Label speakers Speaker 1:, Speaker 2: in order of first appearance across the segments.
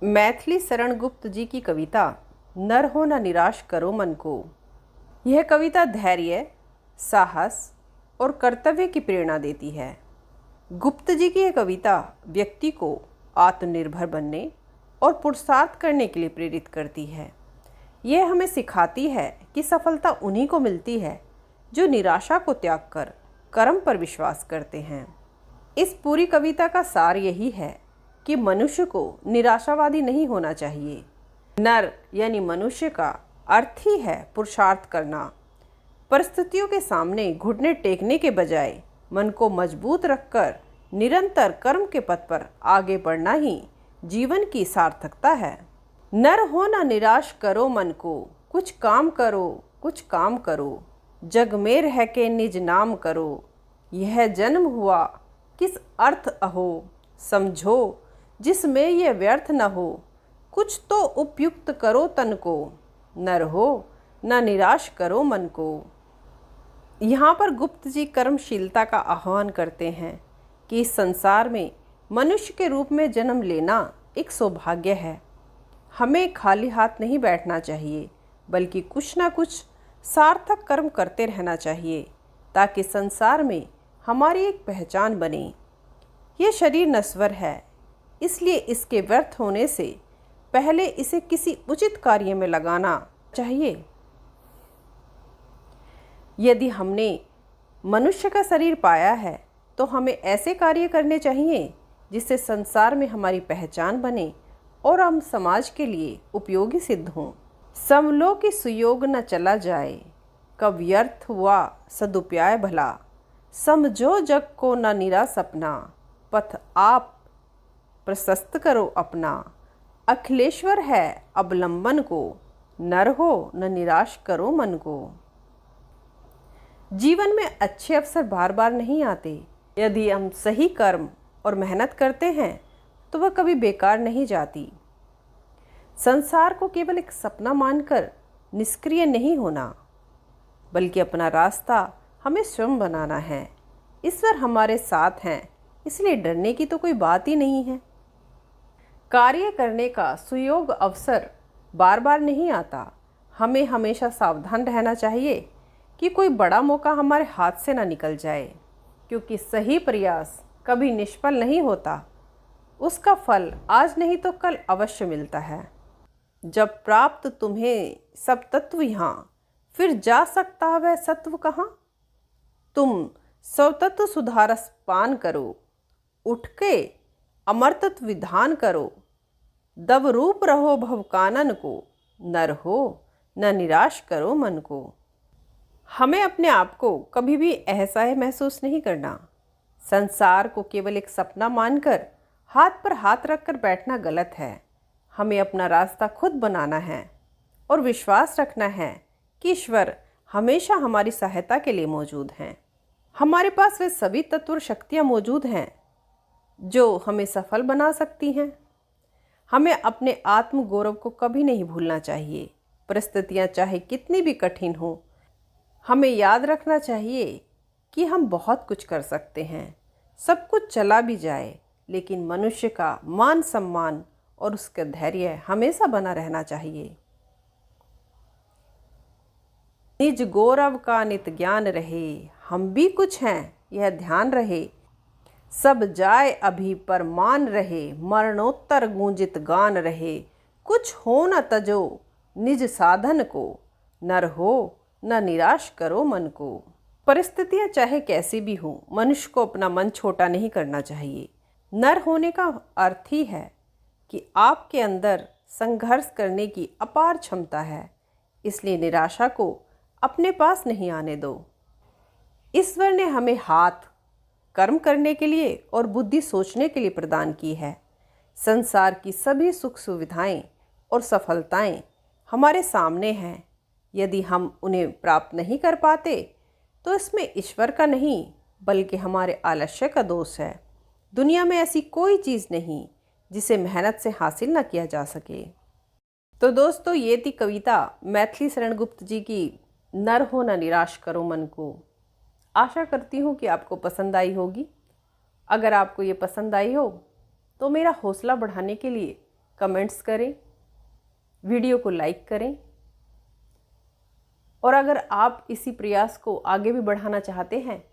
Speaker 1: मैथिली शरण गुप्त जी की कविता नर हो न निराश करो मन को। यह कविता धैर्य, साहस और कर्तव्य की प्रेरणा देती है। गुप्त जी की यह कविता व्यक्ति को आत्मनिर्भर बनने और पुरुषार्थ करने के लिए प्रेरित करती है। यह हमें सिखाती है कि सफलता उन्हीं को मिलती है जो निराशा को त्याग कर कर्म पर विश्वास करते हैं। इस पूरी कविता का सार यही है कि मनुष्य को निराशावादी नहीं होना चाहिए। नर यानी मनुष्य का अर्थ ही है पुरुषार्थ करना। परिस्थितियों के सामने घुटने टेकने के बजाय मन को मजबूत रखकर निरंतर कर्म के पथ पर आगे बढ़ना ही जीवन की सार्थकता है। नर हो न निराश करो मन को, कुछ काम करो, कुछ काम करो, जग में रह के निज नाम करो। यह जन्म हुआ किस अर्थ अहो, समझो जिसमें यह व्यर्थ न हो। कुछ तो उपयुक्त करो तन को, नर हो न निराश करो मन को। यहाँ पर गुप्त जी कर्मशीलता का आह्वान करते हैं कि इस संसार में मनुष्य के रूप में जन्म लेना एक सौभाग्य है। हमें खाली हाथ नहीं बैठना चाहिए, बल्कि कुछ ना कुछ सार्थक कर्म करते रहना चाहिए ताकि संसार में हमारी एक पहचान बने। यह शरीर नश्वर है, इसलिए इसके व्यर्थ होने से पहले इसे किसी उचित कार्य में लगाना चाहिए। यदि हमने मनुष्य का शरीर पाया है तो हमें ऐसे कार्य करने चाहिए जिससे संसार में हमारी पहचान बने और हम समाज के लिए उपयोगी सिद्ध हों। समलो की सुयोग न चला जाए, कब व्यर्थ हुआ सदुपाय भला। समझो जग को न निरा सपना, पथ आप प्रशस्त करो अपना। अखिलेश्वर है अवलंबन को, नर हो न निराश करो मन को। जीवन में अच्छे अवसर बार बार नहीं आते। यदि हम सही कर्म और मेहनत करते हैं तो वह कभी बेकार नहीं जाती। संसार को केवल एक सपना मानकर निष्क्रिय नहीं होना, बल्कि अपना रास्ता हमें स्वयं बनाना है। ईश्वर हमारे साथ हैं, इसलिए डरने की तो कोई बात ही नहीं है। कार्य करने का सुयोग अवसर बार बार नहीं आता। हमें हमेशा सावधान रहना चाहिए कि कोई बड़ा मौका हमारे हाथ से ना निकल जाए, क्योंकि सही प्रयास कभी निष्फल नहीं होता। उसका फल आज नहीं तो कल अवश्य मिलता है। जब प्राप्त तुम्हें सब तत्व यहाँ, फिर जा सकता वह सत्व कहाँ। तुम स्वतत्व सुधारस पान करो, उठ के अमरतत्व विधान करो। दब रूप रहो भव कानन को, नर हो न निराश करो मन को। हमें अपने आप को कभी भी असहाय महसूस नहीं करना। संसार को केवल एक सपना मानकर हाथ पर हाथ रखकर बैठना गलत है। हमें अपना रास्ता खुद बनाना है और विश्वास रखना है कि ईश्वर हमेशा हमारी सहायता के लिए मौजूद हैं। हमारे पास वे सभी तत्व और शक्तियाँ मौजूद हैं जो हमें सफल बना सकती हैं। हमें अपने आत्म गौरव को कभी नहीं भूलना चाहिए। परिस्थितियाँ चाहे कितनी भी कठिन हो, हमें याद रखना चाहिए कि हम बहुत कुछ कर सकते हैं। सब कुछ चला भी जाए, लेकिन मनुष्य का मान सम्मान और उसका धैर्य हमेशा बना रहना चाहिए। निज गौरव का नित ज्ञान रहे, हम भी कुछ हैं यह ध्यान रहे। सब जाए अभी पर मान रहे, मरणोत्तर गूंजित गान रहे। कुछ हो न तजो निज साधन को, नर हो न निराश करो मन को। परिस्थितियाँ चाहे कैसी भी हो, मनुष्य को अपना मन छोटा नहीं करना चाहिए। नर होने का अर्थ ही है कि आपके अंदर संघर्ष करने की अपार क्षमता है, इसलिए निराशा को अपने पास नहीं आने दो। ईश्वर ने हमें हाथ कर्म करने के लिए और बुद्धि सोचने के लिए प्रदान की है। संसार की सभी सुख सुविधाएं और सफलताएं हमारे सामने हैं। यदि हम उन्हें प्राप्त नहीं कर पाते तो इसमें ईश्वर का नहीं, बल्कि हमारे आलस्य का दोष है। दुनिया में ऐसी कोई चीज़ नहीं जिसे मेहनत से हासिल न किया जा सके। तो दोस्तों, ये थी कविता मैथिली शरण गुप्त जी की नर हो न निराश करो मन को। आशा करती हूँ कि आपको पसंद आई होगी। अगर आपको ये पसंद आई हो तो मेरा हौसला बढ़ाने के लिए कमेंट्स करें, वीडियो को लाइक करें और अगर आप इसी प्रयास को आगे भी बढ़ाना चाहते हैं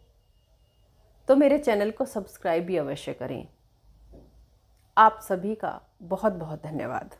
Speaker 1: तो मेरे चैनल को सब्सक्राइब भी अवश्य करें। आप सभी का बहुत बहुत धन्यवाद।